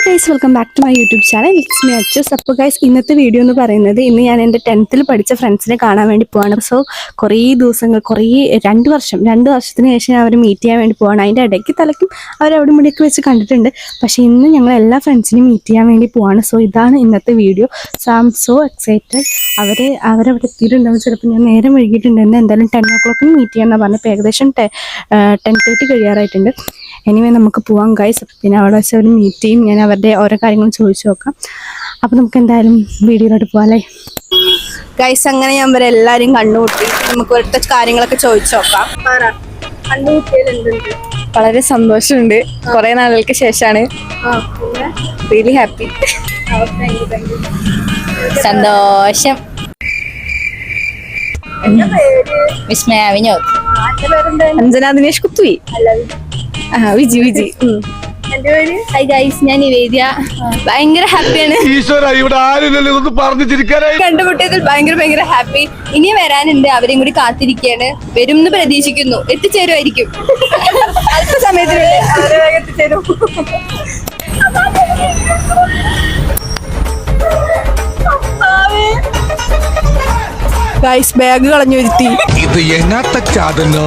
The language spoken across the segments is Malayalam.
Guys, welcome back to my YouTube channel. It's me Achus. അപ്പോൾ ഗൈസ്, ഇന്നത്തെ വീഡിയോ എന്ന് പറയുന്നത് ഇന്ന് ഞാൻ എൻ്റെ 10th പഠിച്ച ഫ്രണ്ട്സിനെ കാണാൻ വേണ്ടി പോവാണ്. സോ കുറേ ദിവസങ്ങൾ, രണ്ട് വർഷത്തിന് ശേഷം ഞാൻ അവരെ മീറ്റ് ചെയ്യാൻ വേണ്ടി പോവാണ്. അതിൻ്റെ ഇടയ്ക്ക് തലയ്ക്കും അവരവിടെ മുടിയൊക്കെ വെച്ച് കണ്ടിട്ടുണ്ട്. പക്ഷേ ഇന്ന് ഞങ്ങൾ എല്ലാ ഫ്രണ്ട്സിനെയും മീറ്റ് ചെയ്യാൻ വേണ്ടി പോവാണ്. സോ ഇതാണ് ഇന്നത്തെ video. So I am so excited. അവരവിടെ എത്തിയിട്ടുണ്ടാവും. ചിലപ്പോൾ ഞാൻ നേരം വൈകിട്ടുണ്ടെന്ന് എന്തായാലും 10 o'clock മീറ്റ് ചെയ്യാമെന്നാണ് പറഞ്ഞത്. ഇപ്പോൾ ഏകദേശം 10:30 കഴിയാറായിട്ടുണ്ട്. എനിവേ നമുക്ക് പോവാം ഗൈസ്. പിന്നെ അവിടെ വെച്ച് അവർ മീറ്റ് ചെയ്യും. ഞാൻ അവരുടെ ഓരോ കാര്യങ്ങളും ചോദിച്ചു നോക്കാം. അപ്പോൾ നമുക്ക് എന്തായാലും വീഡിയോയിലോട്ട് പോകാമല്ലേ ഗൈസ്. അങ്ങനെ ഞാൻ വരെ എല്ലാവരും കണ്ടുമുട്ടി. നമുക്ക് ഇവിടുത്തെ കാര്യങ്ങളൊക്കെ ചോദിച്ചു നോക്കാം. വളരെ സന്തോഷമുണ്ട്. കുറേ നാളുകൾക്ക് ശേഷമാണ്. Really happy. സന്തോഷം. വിസ്മയ വിനോദ്. അഞ്ജന ദിനേഷ് കുത്തുവി. വിജി. ഹായ് ഗൈസ്, ഞാൻ നിവേദ്യ. ഭയങ്കര ഹാപ്പിയാണ്. കണ്ടുമുട്ടിയതിൽ ഭയങ്കര ഹാപ്പി. ഇനി വരാനുണ്ട്. അവരെയും കൂടി കാത്തിരിക്കുകയാണ്. വരും എന്ന് പ്രതീക്ഷിക്കുന്നു. എത്തിച്ചേരുമായിരിക്കും. അല്പസമയത്തിനുള്ളിൽ എത്തിച്ചേരും. ഗൈസ്, ബാഗ് കളഞ്ഞു വരുത്തി. ഇത് എന്നാത്ത ചാതനോ?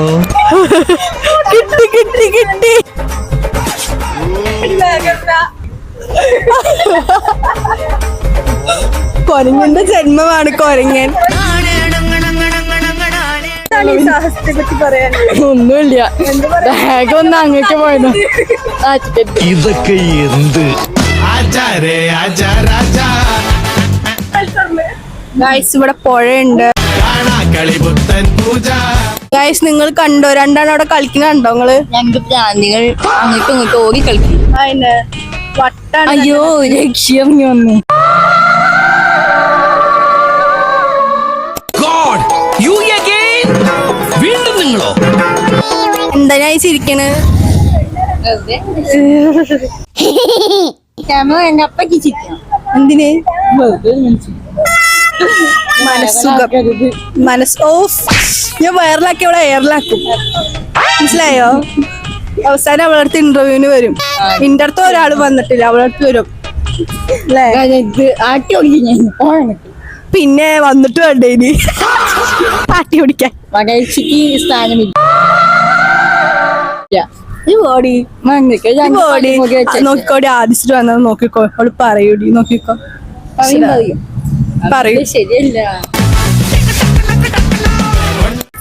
കിട്ടി. കൊരങ്ങന്റെ ജന്മമാണ് കൊരങ്ങൻ. ഒന്നുമില്ല, ബാഗ് ഒന്ന് അങ്ങേക്ക് പോയത്. ഇതൊക്കെ എന്ത്? ഗൈസ്, ഇവിടെ പുഴയുണ്ട്. ഗൈസ്, നിങ്ങൾ കണ്ടോ? രണ്ടാണ് അവിടെ കളിക്കുന്ന കണ്ടോ നിങ്ങള്? ഞങ്ങൾക്ക് പ്രാന്തികൾ അങ്ങോട്ടും ഇങ്ങോട്ടും ഓടി കളിക്കും. വട്ടാണ്. അയ്യോ, ലക്ഷ്യം വന്നു. എന്താ ഞാൻ ചിരിക്കണ്? ക്യാമറ എന്റെ അപ്പക്ക് ചിരിക്കണം. എന്തിന്? ഞാൻ വയറിലാക്കി അവളെ എയറിലാക്കും. മനസ്സിലായോ? അവസാനം അവളടുത്ത് ഇന്റർവ്യൂവിന് വരും. എന്റെ അടുത്ത് ഒരാൾ വന്നിട്ടില്ല, അവളടുത്ത് വരും. പിന്നെ വന്നിട്ട് വേണ്ടേ ഇനി ആട്ടി ഓടിക്കാൻ? സ്ഥാനമില്ല. നോക്കിക്കോടി. ആദിച്ചിട്ട് വന്നത് നോക്കിക്കോ. അവള് പറയൂടി. നോക്കിക്കോ. പറയൂ. ശരിയല്ല.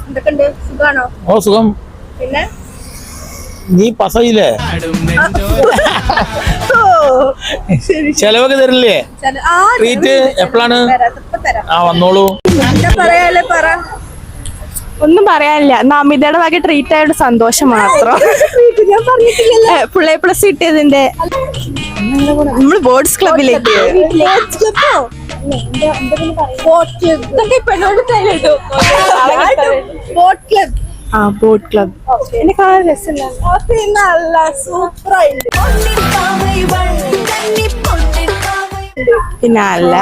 എന്തൊക്കെയുണ്ട്? സുഖാണോ? ഓ, സുഖം. പിന്നെ നീ പസയില്ലേ? ചെലവൊക്കെ തരില്ലേ? ട്രീറ്റ് എപ്പോഴാണ്? വന്നോളൂ. ഒന്നും പറയാനില്ല. അമിതയുടെ വക ട്രീറ്റ് ആയിട്ട് സന്തോഷം മാത്രം. ++ കിട്ടിയതിന്റെ നമ്മള് ബോർഡ്സ് ക്ലബിലേക്ക്. Boat club. പിന്നെ അല്ല,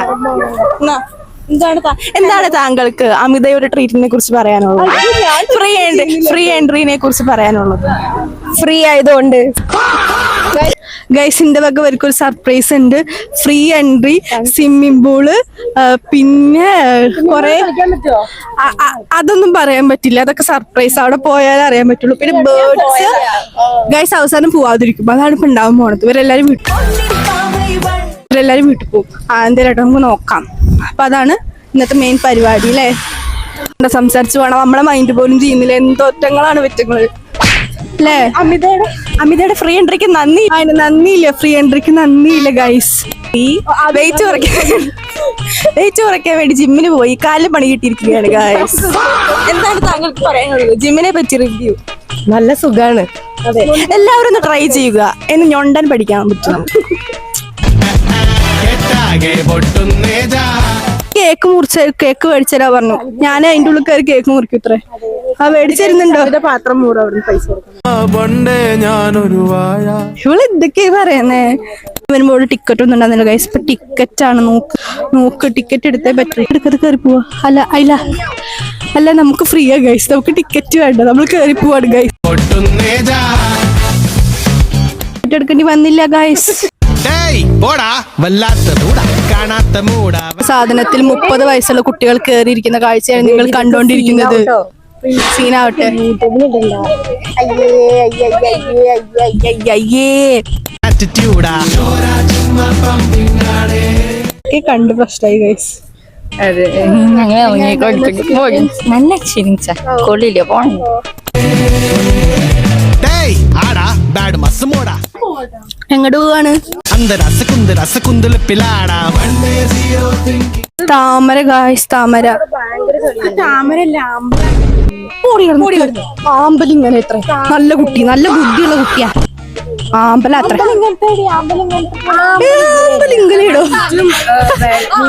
എന്താണ് താങ്കൾക്ക് അമിതയുടെ ട്രീറ്റിനെ കുറിച്ച് പറയാനുള്ളത്? ഫ്രീ എൻട്രീനെ കുറിച്ച് പറയാനുള്ളത്? ഫ്രീ ആയതുകൊണ്ട് ഗൈസിന്റെ വക ഒരു സർപ്രൈസ് ഉണ്ട്. ഫ്രീ എൻട്രി, സ്വിമ്മിംഗ് പൂള്, പിന്നെ കൊറേ അതൊന്നും പറയാൻ പറ്റില്ല. അതൊക്കെ സർപ്രൈസ്. അവിടെ പോയാലേ അറിയാൻ പറ്റുള്ളൂ. പിന്നെ ബേർഡ്സ്. ഗൈസ്, അവസാനം പോവാതിരിക്കും. അതാണ് ഇപ്പൊ ഉണ്ടാവാൻ പോണത്. ഇവരെല്ലാരും വീട്ടിൽ പോകും. എന്തേലും നമുക്ക് നോക്കാം. അപ്പൊ അതാണ് ഇന്നത്തെ മെയിൻ പരിപാടി അല്ലേ? സംസാരിച്ചു വേണം. നമ്മളെ മൈൻഡ് പോലും ചെയ്യുന്നില്ല. എന്തോറ്റങ്ങളാണ് പറ്റുന്നത് അല്ലേ? അമിതയുടെ ഫ്രീ എൻട്രിക്ക് നന്ദിയില്ല. ഫ്രീ എൻട്രിക്ക് നന്ദിയില്ല ഗൈസ്. വെയിറ്റ് കുറയ്ക്കാൻ വേണ്ടി ജിമ്മിന് പോയി. കാലിൽ പണി കിട്ടിയിരിക്കുകയാണ് ഗൈസ്. എന്താണ് താങ്കൾക്ക് പറയാനുള്ളത് ജിമ്മിനെ പറ്റി റിവ്യൂ? നല്ല സുഖാണ്. അതെ, എല്ലാവരും ഒന്ന് ട്രൈ ചെയ്യുക. എന്ന് ഞൊണ്ടാൻ പഠിക്കാൻ പറ്റും. കേക്ക് മേടിച്ചരാ പറഞ്ഞു. ഞാൻ അതിന്റെ ഉള്ളിൽ കയറി കേക്ക് മുറിക്കും. ഇത്രേ മേടിച്ചിരുന്നുണ്ടോ? പാത്രം മൂറ്. അവിടെ പൈസ ഇവള് എന്തൊക്കെയാ പറയുന്നേ? വരുമ്പോൾ ടിക്കറ്റ് ഒന്നും ഉണ്ടാകുന്നില്ല ഗൈസ്. ഇപ്പൊ ടിക്കറ്റ് ആണ്. നോക്ക് ടിക്കറ്റ് എടുത്തേ പറ്റും. എടുക്കത് കയറി പോവാ. അല്ല നമുക്ക് ഫ്രീയാ ഗൈസ്. നമുക്ക് ടിക്കറ്റ് വേണ്ട. നമ്മൾ കയറി പോവാണ് ഗൈസ്. എടുക്കേണ്ടി വന്നില്ല ഗൈസ്. വല്ലാത്ത മൂട കാണാത്ത മൂട. സാധനത്തിൽ 30 വയസ്സുള്ള കുട്ടികൾ കയറിയിരിക്കുന്ന കാഴ്ചയാണ് നിങ്ങൾ കണ്ടോണ്ടിരിക്കുന്നത്. സീനാവട്ടെ. ആറ്റിറ്റ്യൂഡാ. കണ്ട് പ്രശ്നമായി ഗൈസ്. അതെ ഞങ്ങൾ നല്ല ക്ഷീണിച്ച കൊള്ളില്ല പോണ டேய் ஆடா பேட் மஸ் மூடா. എങ്ങോട്ട് പോവാണ്? அந்த ரசகுந்தல பிலாடா. താമര ഗായ്സ്, താമര. ആമ്പൽ ഇങ്ങനെ എത്ര നല്ല കുട്ടി, നല്ല ബുദ്ധിയുള്ള കുട്ടിയാ. ആമ്പല അത്ര ആമ്പൽ ഇങ്ങനെ ഇടോ.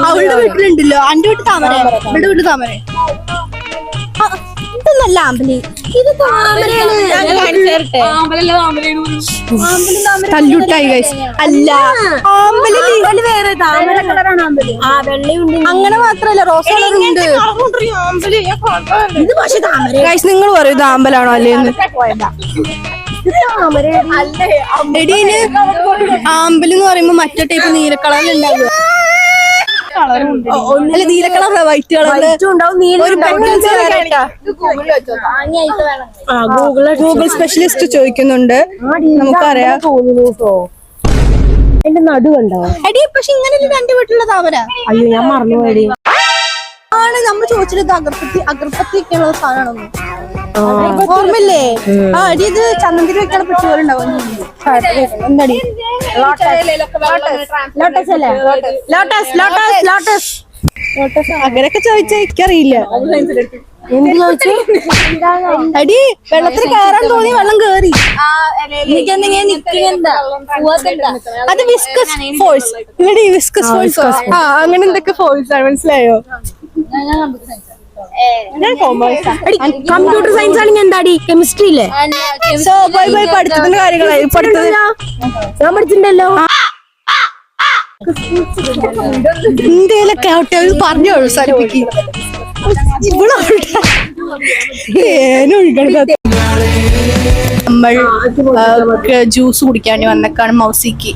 അവളുടെ വീട്ടിലുണ്ടല്ലോ. എന്റെ വീട്ടിൽ താമര, ഇവിടെ വീട്ടിൽ താമര. ഇതൊന്നല്ല ആമ്പല്, ഇത് തല്ലുട്ടായി ഗൈസ്. അല്ല ആമ്പല് വേറെ താമര കളറാണ് ആമ്പല്. അങ്ങനെ മാത്രല്ല റോസ് കളറുണ്ട്. ഗൈസ് നിങ്ങൾ പറയും ഇത് ആമ്പലാണോ അല്ലേന്ന്? എടീന് ആമ്പല് എന്ന് പറയുമ്പോ മറ്റേ ടൈപ്പ് നീല കളറിലുണ്ടാവുക. അല്ല നീല കളർ, വൈറ്റ് കളറില് ഗൂഗിൾ സ്പെഷ്യലിസ്റ്റ് ചോദിക്കുന്നുണ്ട്. നമുക്കറിയാം. എന്റെ നടുവുണ്ടോ എടി? പക്ഷെ ഇങ്ങനെ എന്റെ വീട്ടിലുള്ള താമര. അയ്യോ ഞാൻ മറന്നുപോയി. ആണ് നമ്മൾ ചോദിച്ചത് അഗർബത്തി ഒക്കെയുള്ള സാധനമാണോ? ഓർമ്മയില്ലേ? ആ അടി ഇത് ചന്ദനത്തിൽ വെക്കാനുള്ള പെട്ടി പോലെ ഉണ്ടാവും. എന്താടി? അങ്ങനെയൊക്കെ ചോദിച്ചാ എനിക്കറിയില്ല. എന്ത് ചോദിച്ചു? അടി വെള്ളത്തിൽ കയറാൻ തോന്നി വെള്ളം കേറി. അത് വിസ്കസ് ഫോഴ്സ്. ഇവിടെ വിസ്കസ് ഫോഴ്സ്. ആ അങ്ങനെ എന്തൊക്കെ ഫോഴ്സ് ആണ്, മനസ്സിലായോ? കമ്പ്യൂട്ടർ സയൻസ് ആണെങ്കിൽ എന്താടി? കെമിസ്ട്രി ഇല്ലേ? So bye bye. പഠിത്തത്തിന്റെ കാര്യങ്ങളായി. ഞാൻ പഠിച്ചിട്ടുണ്ടല്ലോ. ഇന്ത്യയിലൊക്കെ ആവട്ടെ പറഞ്ഞോളൂ. സരിപ്പിക്ക് നമ്മൾ ജ്യൂസ് കുടിക്കാൻ വേണ്ടി വന്നേക്കാണ് മൗസിക്ക്.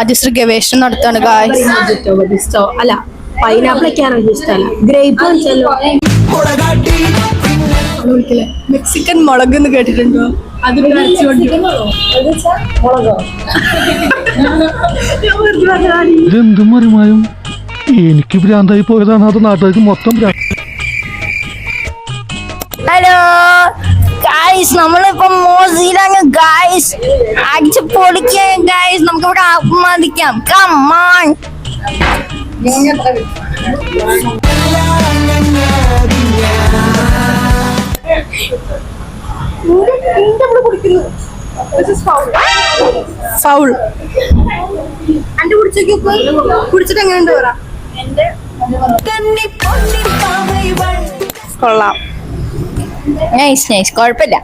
ജസ്റ്റ് ഗവേഷണം നടത്താണ് ഗായ്സ്. അല്ല പൈനാപ്പിൾ ഒക്കെയാണ് ഇഷ്ടമല്ല. ഗ്രേപ്പ് മെക്സിക്കൻ മുളക് എന്ന് കേട്ടിട്ടുണ്ടോ? അത് ഇതെന്തും മറിമായും എനിക്ക് ഭ്രാന്തായി പോയതാണ്. അത് നാട്ടുകാർക്ക് മൊത്തം ഹലോ ഗൈസ്, നമ്മളിപ്പോ മോസിയിലാണ് ഗൈസ്. അടിച്ച് പൊളിക്കാം ഗൈസ്. നമുക്ക് ഇവിടെ ആത്മാദിക്കാം. Come on. ഫൗൾ. എന്റെ കുടിച്ചിട്ട് എങ്ങനെയുണ്ട് പറ. കൊള്ളാം. നൈസ് നൈസ്, കുഴപ്പമില്ല.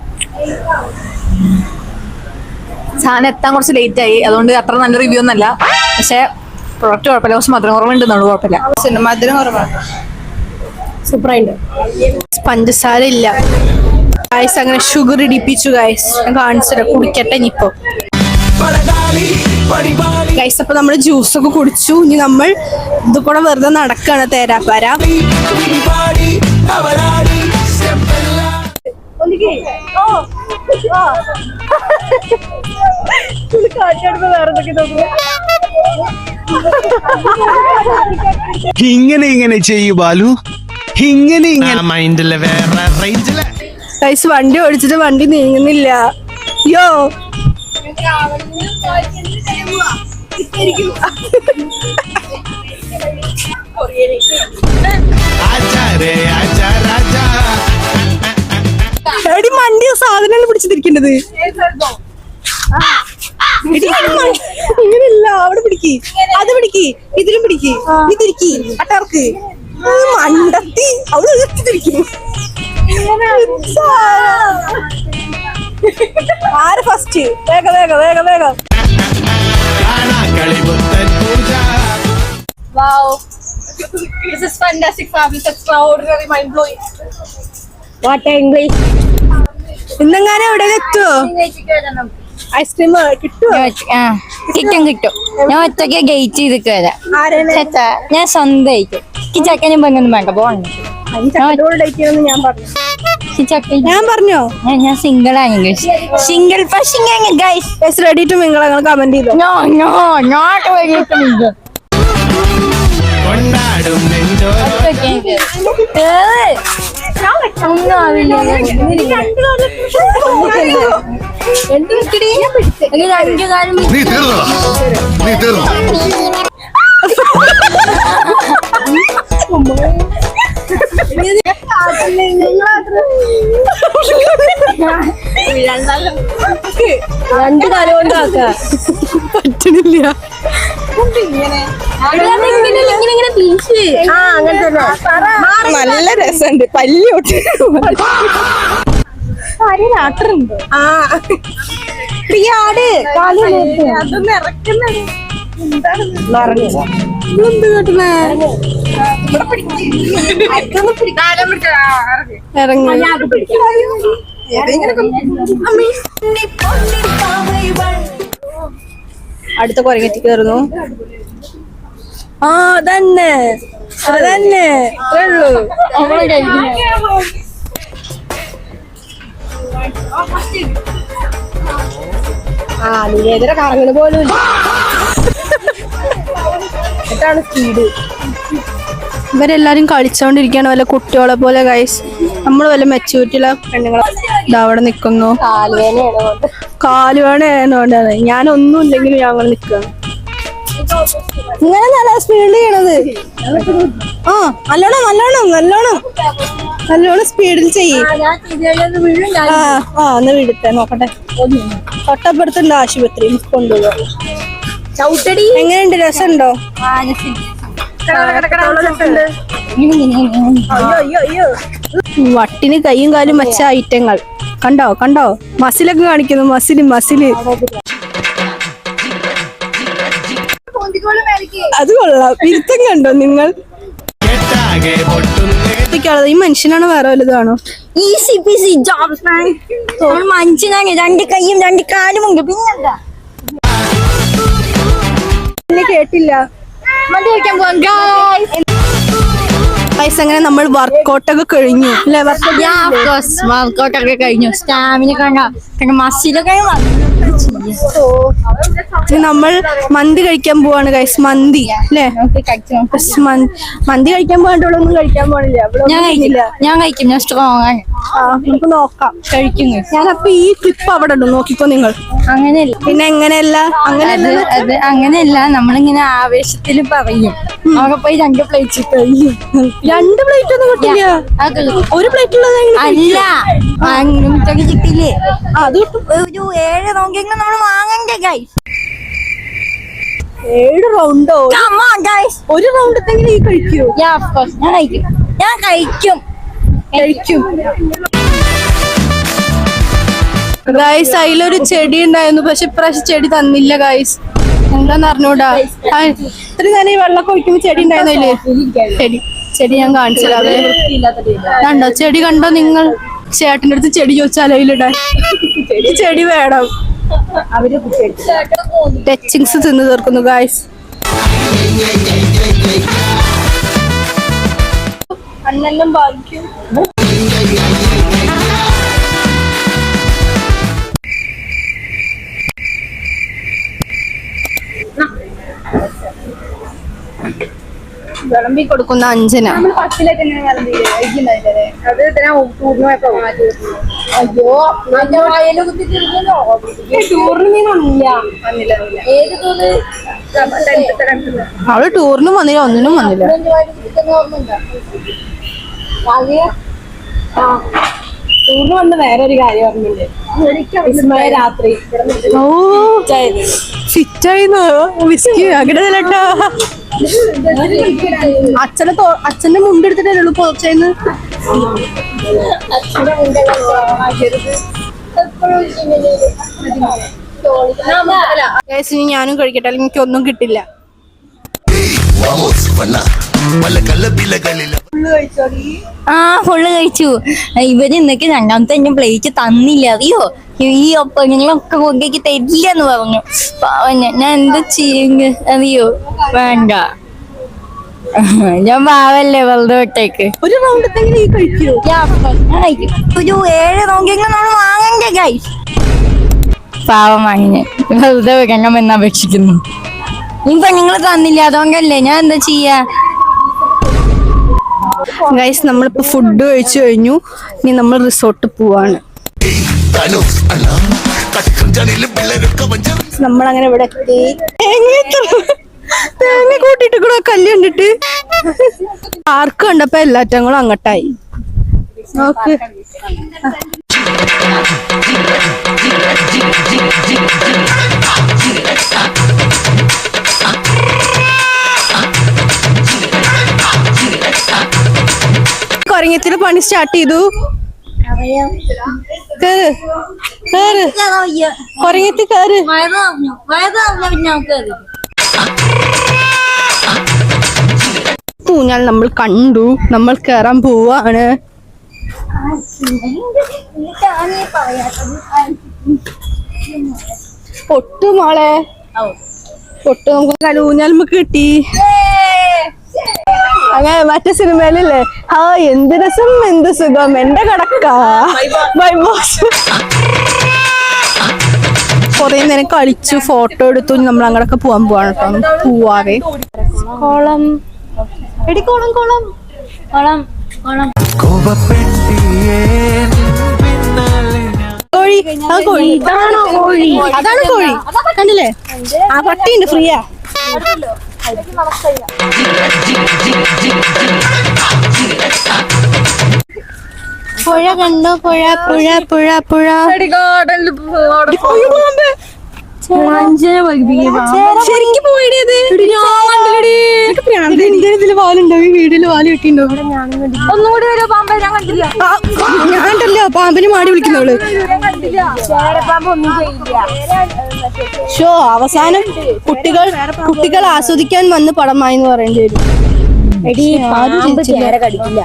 സാധനം എത്താൻ കുറച്ച് ലേറ്റ് ആയി, അതുകൊണ്ട് അത്ര നല്ല റിവ്യൂ ഒന്നല്ല. പക്ഷെ പ്രൊഡക്റ്റ് കുഴപ്പമില്ല. കുറച്ച് മധുരം കുറവുണ്ടെന്നാണ്. കുഴപ്പമില്ല, മധുരം കുറവാണ്. സൂപ്പറായിട്ട്. പഞ്ചസാര ഇല്ല ഗൈസ്. അങ്ങനെ ഷുഗർ ഇടിപ്പിച്ചു ഗൈസ്. ഞാൻ കാണിച്ചില്ല, കുടിക്കട്ടെ ഇനിയിപ്പോ ഗൈസ്. അപ്പൊ നമ്മള് ജ്യൂസൊക്കെ കുടിച്ചു. ഇനി നമ്മൾ ഇത് കൂടെ വെറുതെ നടക്കാണ് തേരാപ്പാര. ഇങ്ങനെ ചെയ്യൂ ബാലു. ഇങ്ങനെ മൈൻഡില് വേറെ റേഞ്ചില്. ഗൈസ് വണ്ടി ഓടിച്ചിട്ട് വണ്ടി നീങ്ങുന്നില്ല. യോ എടി മണ്ടി സാധനമാണ് പിടിച്ചിരിക്കേണ്ടത്. ഇങ്ങനെയല്ല, അവിടെ പിടിക്ക്, അത് പിടിക്ക്, ഇതിലും പിടിക്ക്, ഇതിരിക്കി അട്ടർക്ക് മണ്ടത്തി. അവള് തിരിക്കും. ആര് ഫസ്റ്റ്? വേഗം വേഗം വേഗം വേഗം. Wow, this is fantastic, fabulous, extraordinary, mind blowing. What English ഇന്നെങ്ങാനും എവിടെ എത്തുവോ? ഐസ്ക്രീം കിട്ടുവോ? കിട്ടും കിട്ടും. ഞാൻ ഒറ്റയ്ക്ക് ഗേറ്റ് ചെയ്ത് വരാം. ഞാൻ സ്വന്തമായിട്ട് ഈ ചക്കനും പെങ്ങൊന്നും വേണ്ട പോകണ്ട. ഞാൻ പറഞ്ഞോ ഞാൻ സിംഗിൾ ആണ് single guys ready to mingle നിങ്ങൾ കമന്റ് ചെയ്തോ. കൊണ്ടാടും നെഞ്ചോ ഒന്നും ആവില്ല. രണ്ടു കാലം നീ തീർന്നടാ, നീ തീർന്നു. രണ്ടു കാലം കൊണ്ട് പറ്റണില്ല. നല്ല രസമുണ്ട്. പല്ലോട്ട് അതൊന്നും ഇറക്കുന്നത് അടുത്ത കുരങ്ങറ്റി കയറുന്നു. ആ അതന്നെ അതന്നെ ഉള്ളൂ. ആ നീരെതിരെ കറങ്ങണ പോലും ഇല്ല. എന്നിട്ടാണ് സ്പീഡ്. ഇവരെല്ലാരും കളിച്ചോണ്ടിരിക്കുകയാണ് വല്ല കുട്ടികളെ പോലെ ഗൈസ്. നമ്മൾ വല്ല മെച്ചൂരിറ്റിയുള്ള പെണ്ണുങ്ങളെ അവിടെ നിക്കുന്നു. കാലുവേണ ആയതുകൊണ്ടാണ്. ഞാനൊന്നും ഇല്ലെങ്കിലും ഞങ്ങൾ നിൽക്കുകയാണ്. ഇങ്ങനെ നല്ല സ്പീഡ് ചെയ്യണത്. ആ നല്ലോണം നല്ലോണം നല്ലോണം നല്ലോണം സ്പീഡിൽ ചെയ്യും. ഒന്ന് വിടുത്തെ നോക്കട്ടെ. തൊട്ടപ്പുറത്തുണ്ട് ആശുപത്രി, കൊണ്ടുപോകും. എങ്ങനെയുണ്ട്? രസമുണ്ടോ? വട്ടിന് കൈയും കാലും വെച്ച ഐറ്റങ്ങൾ കണ്ടോ കണ്ടോ? മസിലൊക്കെ കാണിക്കുന്നു. മസില് അത് കൊള്ളാം. വിരുത്തം കണ്ടോ നിങ്ങൾ? ഈ മനുഷ്യനാണ് വേറെ വലുതാണോ? മനുഷ്യനാണ്. രണ്ട് കൈയും രണ്ട് കാലും ഉണ്ട്. പിന്നെന്താ കേട്ടില്ല. പൈസ അങ്ങനെ നമ്മൾ വർക്കൗട്ടൊക്കെ കഴിഞ്ഞു അല്ലെ? വർക്കൗട്ടൊക്കെ കഴിഞ്ഞു. സ്റ്റാമിന കണ്ട മസിലൊക്കെ നമ്മൾ മന്തി കഴിക്കാൻ പോവാണ് ഗൈസ്. മന്തി അല്ലേ? മന്തി കഴിക്കാൻ പോകാണ്ടുള്ളൊന്നും കഴിക്കാൻ പോണില്ല. ഞാൻ കഴിക്കും. ഞാൻ സ്ട്രോങ് ആണ്. നമുക്ക് നോക്കാം. കഴിക്കുന്നു. ഞാനപ്പൊ ഈ ക്ലിപ്പ് അവിടെ ഇടും, നോക്കിക്കോ നിങ്ങൾ. അങ്ങനെയല്ല. പിന്നെ എങ്ങനെയല്ല? അത് അങ്ങനെയല്ല. നമ്മളിങ്ങനെ ആവേശത്തിൽ പറയും. അവിടെ പോയി 2 പ്ലേറ്റ് കഴിയും. 2 പ്ലേറ്റ് ഒന്നും കിട്ടില്ല. 1 പ്ലേറ്റ് ഉള്ളത് അല്ല. അങ്ങനത്തെ കിട്ടില്ലേ? അത് ഒരു 7 നോക്കിയെങ്കിൽ നമ്മൾ വാങ്ങണ്ടേ ഗൈസ്? 7 റൗണ്ടോ? 1 റൗണ്ട് എങ്ങനെ ഈ കഴിക്കൂ? ഞാൻ കഴിക്കും. ഗൈസ് അതിലൊരു ചെടി ഉണ്ടായിരുന്നു, പക്ഷെ ഇപ്രാവശ്യം ചെടി തന്നില്ല ഗൈസ്. എന്താന്ന് അറിഞ്ഞൂടാ. ഇത്രയും നേരം ഈ വെള്ളമൊക്കെ ഒഴിക്കുമ്പോ ചെടി ഉണ്ടായിരുന്നില്ലേ? ചെടി ഞാൻ കാണിച്ചതാ. കണ്ടോ ചെടി? കണ്ടോ നിങ്ങൾ? ചേട്ടൻ്റെ അടുത്ത് ചെടി ചോദിച്ചാൽ അതിലിടാൻ ചെടി വേണം. ടച്ചിങ്സ് തിന്നു തീർക്കുന്നു ഗൈസ്. അന്നെല്ലാം ബാധിക്കും. വിളമ്പി കൊടുക്കുന്ന അഞ്ജന. അവള് ടൂറിനും വന്നില്ല, ഒന്നിനും വന്നില്ല. ടൂറിന് വന്ന് വേറൊരു കാര്യം ഓർമ്മയില്ലേ? രാത്രി ഓ ഫിറ്റായിന്നോ? വിസ്കി അങ്ങനെയല്ലട്ടോ. അച്ഛന്റെ മുണ്ടെടുത്തിട്ടല്ലോ പോച്ചേന്ന്. ഞാനും കഴിക്കട്ടെ, അല്ലെങ്കിൽ എനിക്കൊന്നും കിട്ടില്ല. പല കലപിലകളിലും ആ ഫുള്ള് കഴിച്ചു. ഇവര് ഇന്നൊക്കെ രണ്ടാമത്തെ എന്നെ പ്ലേറ്റ് തന്നില്ല, അറിയോ? ഈ ഒപ്പങ്ങളൊക്കെ കൊണ്ടേക്ക് തരില്ല എന്ന് പറഞ്ഞു. ഞാൻ എന്താ ചെയ്യുക അറിയോ? വേണ്ട, ഞാൻ പാവല്ലേ വെറുതെ വിട്ടേക്ക്. ഒരു റൗണ്ട് ഈ കഴിക്കൂ. ഒരു 7 റൗണ്ടെങ്കിലും നമ്മൾ വാങ്ങണ്ടേ ഗൈസ്? പാവം വാങ്ങിന് വെറുതെ വെക്കണമെന്ന് അപേക്ഷിക്കുന്നു. ഇപ്പൊ നിങ്ങൾ തന്നില്ല, അതുകൊണ്ടല്ലേ ഞാൻ എന്താ ചെയ്യാ? ഗൈസ് നമ്മളിപ്പോ ഫുഡ് കഴിച്ചു കഴിഞ്ഞു. ഇനി നമ്മൾ റിസോർട്ട് പോവാണ്. നമ്മളങ്ങനെ ഇവിടെ എത്തി. തേങ്ങ കൂട്ടിട്ട് കൂടെ കല്ല് കണ്ടിട്ട് പാർക്ക് കണ്ടപ്പോ എല്ലാറ്റങ്ങളും അങ്ങോട്ടായി. നോക്ക്, കൊരങ്ങത്തിന് പണി സ്റ്റാർട്ട് ചെയ്തു. കേറ് കേറ്, കൊരങ്ങത്തി കേറ്. ഊഞ്ഞാൽ നമ്മൾ കണ്ടു, നമ്മൾ കേറാൻ പോവാണ്. പൊട്ടു മോളെ, പൊട്ടു നമുക്ക് ഊഞ്ഞാൽ നമുക്ക് കിട്ടി. അങ്ങനെ മറ്റേ സിനിമയിലല്ലേ, ആ എന്ത് രസം എന്ത് സുഖം എന്റെ കടക്ക ബൈ ബോസ്. കൊറേ നേരം കളിച്ചു, ഫോട്ടോ എടുത്തു. നമ്മൾ അങ്ങോട്ടൊക്കെ പോവാൻ പോവാണ് കേട്ടോ. പോവാവേ. കോളം എടി, കോളം കോളം കോളം കോളം കോഴി. ആ കോഴി, ഇതാണോ കോഴി? അതാണ് കോഴി, കണ്ടില്ലേ? ആ പട്ടിയുണ്ട്, ഫ്രീയാ. പുഴ കണ്ടോ? പുഴ പുഴ പുഴ പുഴ. ശരിക്കും പോയിടേത് ഇതില് വാലുണ്ടോ? ഈ വീടില് വാല് കിട്ടിണ്ടോ? ഞാൻ കണ്ടല്ലോ പാമ്പിന് മാടി വിളിക്കുന്നവള്. ഷോ അവസാനം കുട്ടികൾ ആസ്വദിക്കാൻ വന്ന് പടമായി എന്ന് പറയേണ്ടി വരും. പാമ്പ് ചേര കടിക്കില്ല.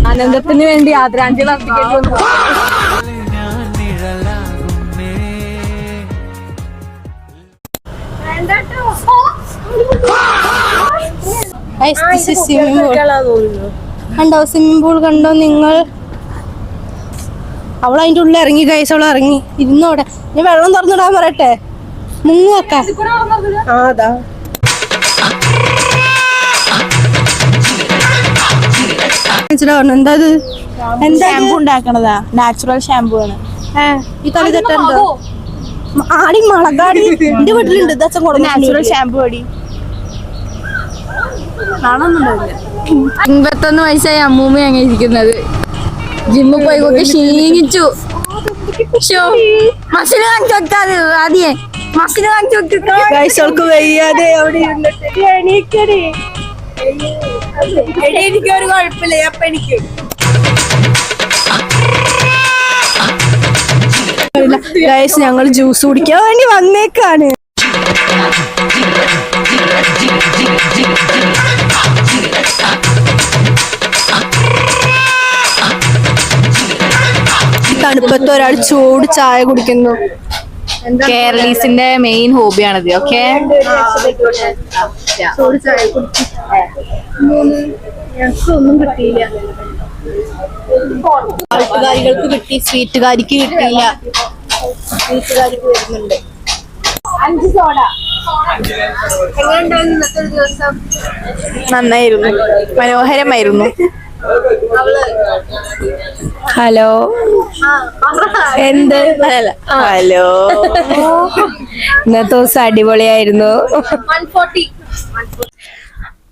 ആനന്ദത്തിന് വേണ്ടി ആദരാഞ്ജലി അർപ്പിക്കേണ്ടി. കണ്ടോ സ്വിമ്മിംഗ് പൂൾ? കണ്ടോ നിങ്ങൾ? അവൾ അതിന്റെ ഉള്ളിൽ ഇറങ്ങി ഗൈസ്, അവൾ ഇറങ്ങി ഇരുന്നോടെ. ഞാൻ വെള്ളം തുറന്നിടാൻ പറയട്ടെ, മുങ്ങുവൊക്കെ. അതാ എന്താ ഇത്? എന്താ ഷാമ്പു ഉണ്ടാക്കണതാ? നാച്ചുറൽ ഷാമ്പു ആണ്. ഈ തലി തെറ്റോ? ആടി മുളകാടി എന്റെ വീട്ടിലുണ്ട്. നാച്ചുറൽ ഷാമ്പു അടി. 51 വയസ്സായി അമ്മൂമ്മ അങ്ങനെ ഇരിക്കുന്നത്. ജിമ്മിൽ പോയി ഒക്കെ ക്ഷീണിച്ചു. മസില് കാണിച്ചു കൊടുക്കാതെ ആദ്യേ മസില് കാണിച്ചു കൊടുത്തു. വയ്യാതെ അവിടെ ഇരുന്നിട്ട് എണീക്കടി. എനിക്കൊരു കുഴപ്പമില്ല, അപ്പൊ എനിക്ക് ഞങ്ങൾ ജ്യൂസ് കുടിക്കാൻ വേണ്ടി വന്നേക്കാണ്. തണുപ്പത്ത് ഒരാൾ ചൂട് ചായ കുടിക്കുന്നു. കേരളീസിന്റെ മെയിൻ ഹോബിയാണിത്. ഓക്കെ, ചൂട് ചായ കുടിക്കും. ഞങ്ങൾക്കൊന്നും കിട്ടിയില്ല. പാട്ടുകാരികൾക്ക് കിട്ടി, സ്വീറ്റുകാരിക്ക് കിട്ടിയില്ല. സ്വീറ്റുകാരിക്ക് വരുന്നുണ്ട്. 5 സോഡ. എങ്ങനെയുണ്ടായിരുന്നു ഇന്നത്തെ ഒരു ദിവസം? നന്നായിരുന്നു, മനോഹരമായിരുന്നു. ഹലോ, എന്ത് ഹലോ, ഇന്നത്തെ ദിവസം അടിപൊളിയായിരുന്നു.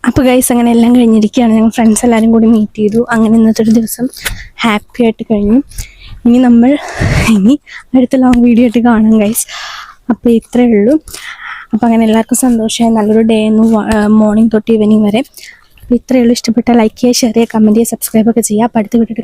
അപ്പോൾ ഗൈസ് അങ്ങനെ എല്ലാം കഴിഞ്ഞിരിക്കുകയാണ്. ഞങ്ങൾ ഫ്രണ്ട്സ് എല്ലാവരും കൂടി മീറ്റ് ചെയ്തു. അങ്ങനെ ഇന്നത്തെ ഒരു ദിവസം ഹാപ്പി ആയിട്ട് കഴിഞ്ഞു. ഇനി അടുത്ത ലോങ് വീഡിയോ ആയിട്ട് കാണാം ഗൈസ്. അപ്പോൾ ഇത്രയേ ഉള്ളൂ. അപ്പോൾ അങ്ങനെ എല്ലാവർക്കും സന്തോഷമായി. നല്ലൊരു ഡേ ആയിരുന്നു, മോർണിംഗ് തൊട്ട് ഈവനിങ് വരെ. അപ്പോൾ ഇത്രയേ ഉള്ളൂ. ഇഷ്ടപ്പെട്ട ലൈക്ക് ചെയ്യുക, ഷെയർ ചെയ്യുക, കമൻറ്റ് ചെയ്യുക, സബ്സ്ക്രൈബ് ഒക്കെ ചെയ്യുക. അപ്പോൾ അടുത്ത വീഡിയോ